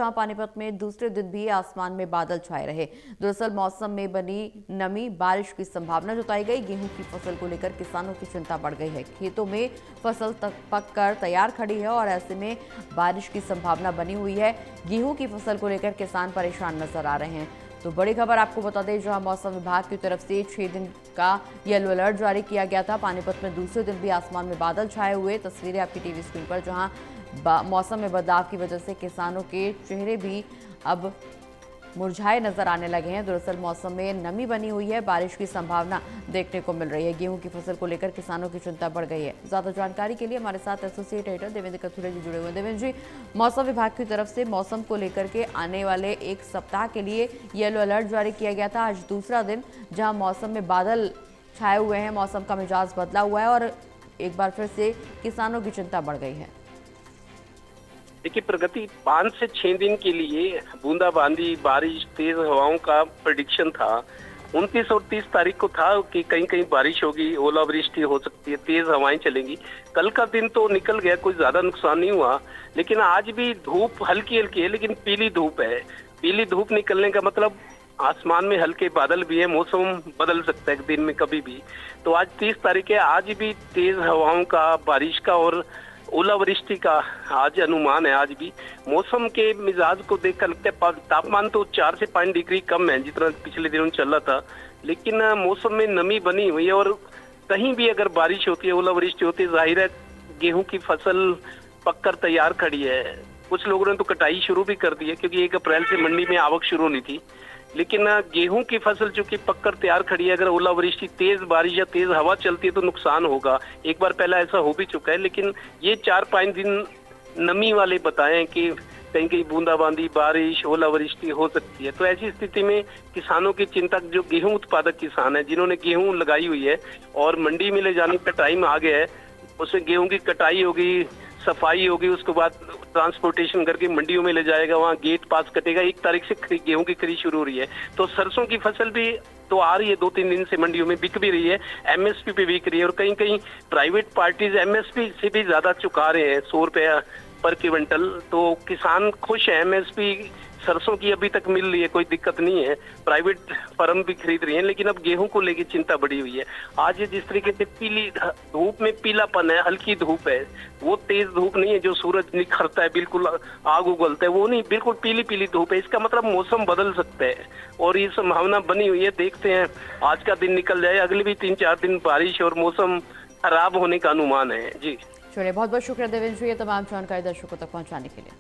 जहां पानीपत में दूसरे दिन भी आसमान में बादल छाए रहे। दरअसल मौसम में बनी नमी बारिश की संभावना जताई गई। गेहूं की फसल को लेकर किसानों की चिंता बढ़ गई है। खेतों में फसल पककर तैयार खड़ी है और ऐसे में बारिश की संभावना बनी हुई है। गेहूं की फसल को लेकर किसान परेशान नजर आ रहे हैं। तो बड़ी खबर आपको बता दें, जहां मौसम विभाग की तरफ से 6 दिन का येलो अलर्ट जारी किया गया था। पानीपत में दूसरे दिन भी आसमान में बादल छाए हुए। तस्वीरें आपकी टीवी स्क्रीन पर, जहां मौसम में बदलाव की वजह से किसानों के चेहरे भी अब मुरझाए नजर आने लगे हैं। दरअसल मौसम में नमी बनी हुई है, बारिश की संभावना देखने को मिल रही है। गेहूं की फसल को लेकर किसानों की चिंता बढ़ गई है। ज्यादा जानकारी के लिए हमारे साथ एसोसिएट एडिटर देवेंद्र कथुरे जी जुड़े हुए हैं। देवेंद्र जी, मौसम विभाग की तरफ से मौसम को लेकर के आने वाले एक सप्ताह के लिए येलो अलर्ट जारी किया गया था। आज दूसरा दिन जहां मौसम में बादल छाए हुए हैं, मौसम का मिजाज बदला हुआ है और एक बार फिर से किसानों की चिंता बढ़ गई है। देखिए, प्रगति 5 से 6 दिन के लिए बूंदाबांदी बारिश तेज हवाओं का प्रेडिक्शन था। 29 और 30 तारीख को था कि कहीं कहीं बारिश होगी, ओलावृष्टि हो सकती है, तेज हवाएं चलेंगी। कल का दिन तो निकल गया, कोई ज्यादा नुकसान नहीं हुआ, लेकिन आज भी धूप हल्की हल्की है, लेकिन पीली धूप है। पीली धूप निकलने का मतलब आसमान में हल्के बादल भी है, मौसम बदल सकता है दिन में कभी भी। तो आज 30 तारीख है, आज भी तेज हवाओं का, बारिश का और ओलावृष्टि का आज अनुमान है। आज भी मौसम के मिजाज को देखकर लगता है तापमान तो 4 से 5 डिग्री कम है जितना पिछले दिनों चल रहा था, लेकिन मौसम में नमी बनी हुई है और कहीं भी अगर बारिश होती है, ओलावृष्टि होती है, जाहिर है गेहूं की फसल पककर तैयार खड़ी है। कुछ लोगों ने तो कटाई शुरू भी कर दी है, क्योंकि 1 अप्रैल से मंडी में आवक शुरू होनी थी। लेकिन गेहूं की फसल चूंकि पककर तैयार खड़ी है, अगर ओलावृष्टि, तेज बारिश या तेज हवा चलती है तो नुकसान होगा। एक बार पहला ऐसा हो भी चुका है, लेकिन ये 4-5 दिन नमी वाले बताएं कि कहीं कहीं बूंदाबांदी बारिश ओलावृष्टि हो सकती है। तो ऐसी स्थिति में किसानों की चिंता, जो गेहूं उत्पादक किसान है जिन्होंने गेहूं लगाई हुई है और मंडी में ले जाने का टाइम आ गया है, उसमें गेहूं की कटाई होगी, सफाई होगी, उसके बाद ट्रांसपोर्टेशन करके मंडियों में ले जाएगा, वहाँ गेट पास कटेगा। 1 तारीख से गेहूं की खरीद शुरू हो रही है। तो सरसों की फसल भी तो आ रही है, 2-3 दिन से मंडियों में बिक भी रही है, एमएसपी पे बिक रही है और कहीं कहीं प्राइवेट पार्टीज एमएसपी से भी ज्यादा चुका रहे हैं, 100 रुपया पर क्विंटल। तो किसान खुश है, एमएसपी सरसों की अभी तक मिल रही है, कोई दिक्कत नहीं है, प्राइवेट फर्म भी खरीद रही हैं। लेकिन अब गेहूं को लेकर चिंता बढ़ी हुई है। आज जिस तरीके से पीली धूप में पीलापन है, हल्की धूप है, वो तेज धूप नहीं है जो सूरज निखरता है, बिल्कुल आग उगलता है, वो नहीं, बिल्कुल पीली पीली धूप है। इसका मतलब मौसम बदल सकता है और ये संभावना बनी हुई है। देखते हैं, आज का दिन निकल जाए, अगले भी 3-4 दिन बारिश और मौसम खराब होने का अनुमान है। जी चलिए, बहुत बहुत शुक्रिया देवेंद्र जी, ये तमाम जानकारी दर्शकों तक पहुंचाने के लिए।